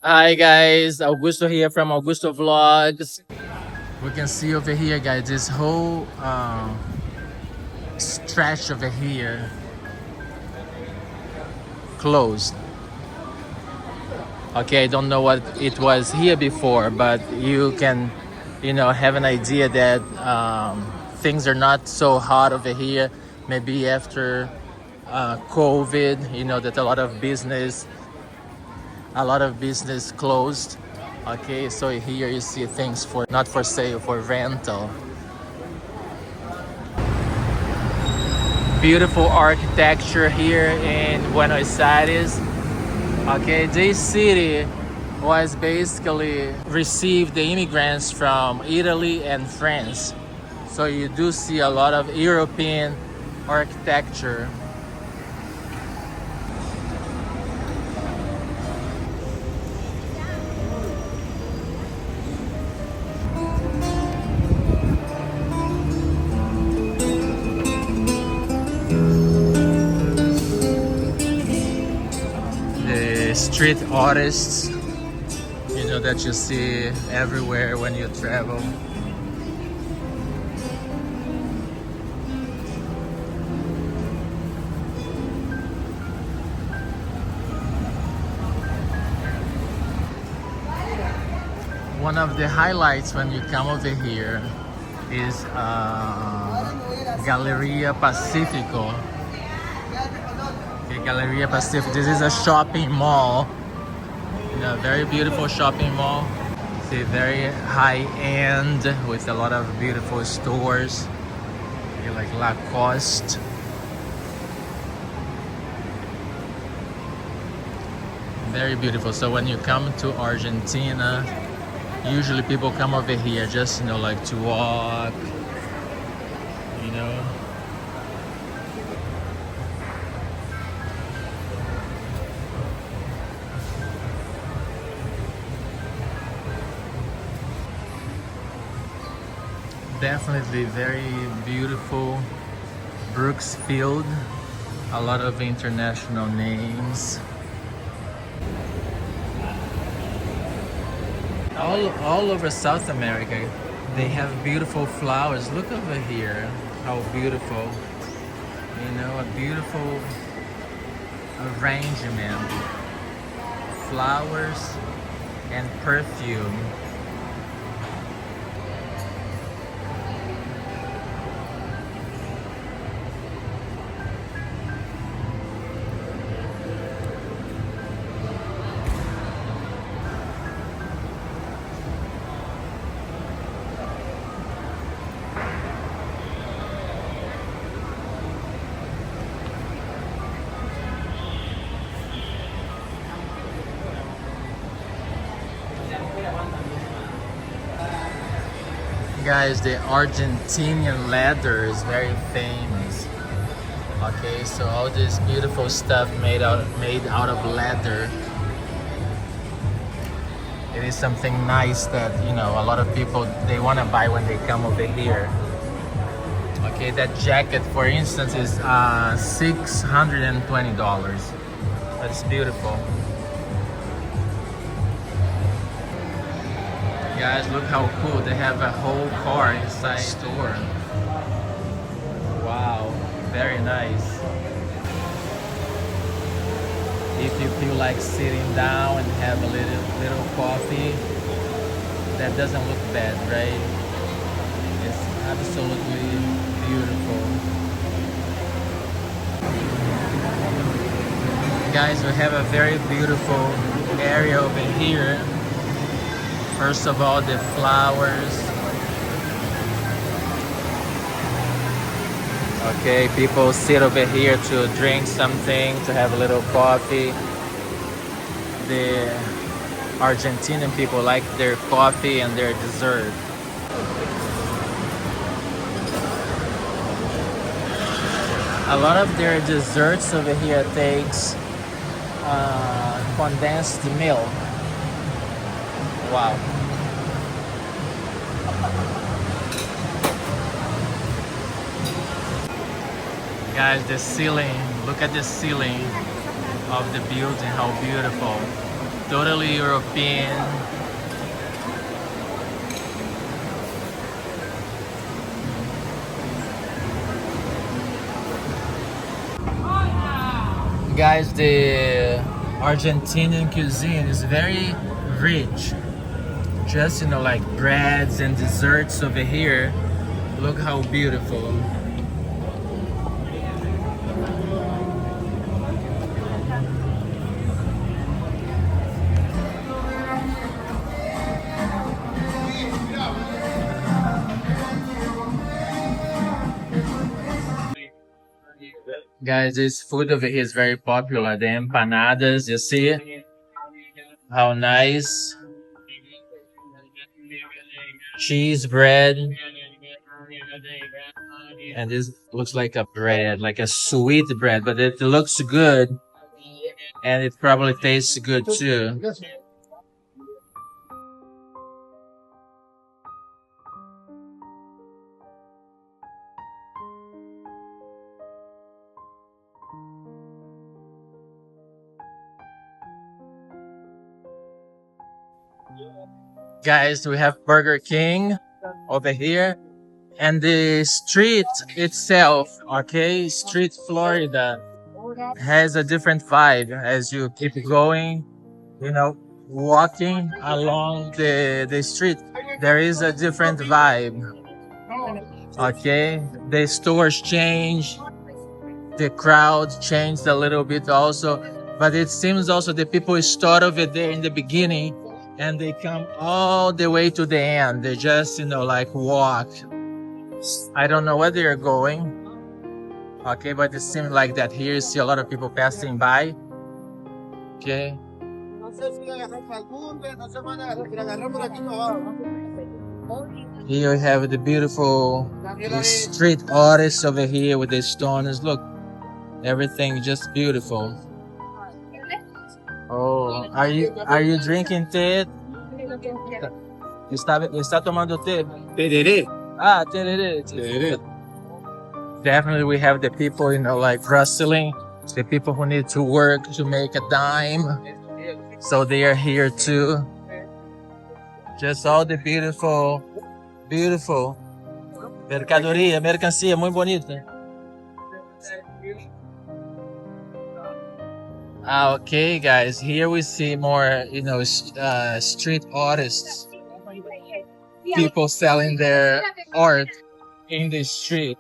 Hi guys, Augusto here from Augusto Vlogs. We can see over here, guys, this whole stretch over here closed. Okay, I don't know what it was here before, but you can, have an idea that things are not so hot over here. Maybe after COVID, that a lot of business closed. Okay, so here you see things for not for sale, for rental. Beautiful architecture here in Buenos Aires. Okay, this city was basically received the immigrants from Italy and France. So you do see a lot of European architecture. The street artists, that you see everywhere when you travel. One of the highlights when you come over here is Galleria Pacifico. Okay, Galleria Pacifico. This is a shopping mall. Very beautiful shopping mall. See, very high end with a lot of beautiful stores. Okay, like Lacoste. Very beautiful. So when you come to Argentina, usually people come over here just like to walk, you know. Definitely very beautiful. Brooksfield, a lot of international names. All over South America, they have beautiful flowers. Look over here, how beautiful. A beautiful arrangement. Flowers and perfume. Guys, the Argentinian leather is very famous. Okay, so all this beautiful stuff made out of leather. It is something nice that a lot of people they want to buy when they come over here. Okay, that jacket, for instance, is $620. That's beautiful. Guys, look how cool. They have a whole car inside store. Wow, very nice. If you feel like sitting down and have a little coffee, that doesn't look bad, right? It's absolutely beautiful. Guys, we have a very beautiful area over here. First of all, the flowers. Okay, people sit over here to drink something, to have a little coffee. The Argentinian people like their coffee and their dessert. A lot of their desserts over here takes condensed milk. Wow. Guys, the ceiling, look at the ceiling of the building, how beautiful. Totally European. Guys, the Argentinian cuisine is very rich. Just, like breads and desserts over here. Look how beautiful. Guys, this food over here is very popular. The empanadas, you see how nice. Cheese bread. And this looks like a bread, like a sweet bread, but it looks good and it probably tastes good too. Guys, we have Burger King over here and the street itself, okay? Street Florida has a different vibe as you keep going, you know, walking along the street. There is a different vibe, okay? The stores change, the crowd changed a little bit also, but it seems also the people start over there in the beginning and they come all the way to the end. They just, like walk. I don't know where they're going. Okay, but it seems like that here you see a lot of people passing by. Okay. Here we have the beautiful street artists over here with the stones. Look, everything just beautiful. Oh, are you drinking tea? Está tomando té? Tererê. Ah, tererê. Tererê. Definitely we have the people, like rustling, the people who need to work to make a dime. So they are here too. Just all the beautiful, beautiful mercadoria, mercancia, muy bonita. Okay, guys, here we see more, street artists, people selling their art in the street.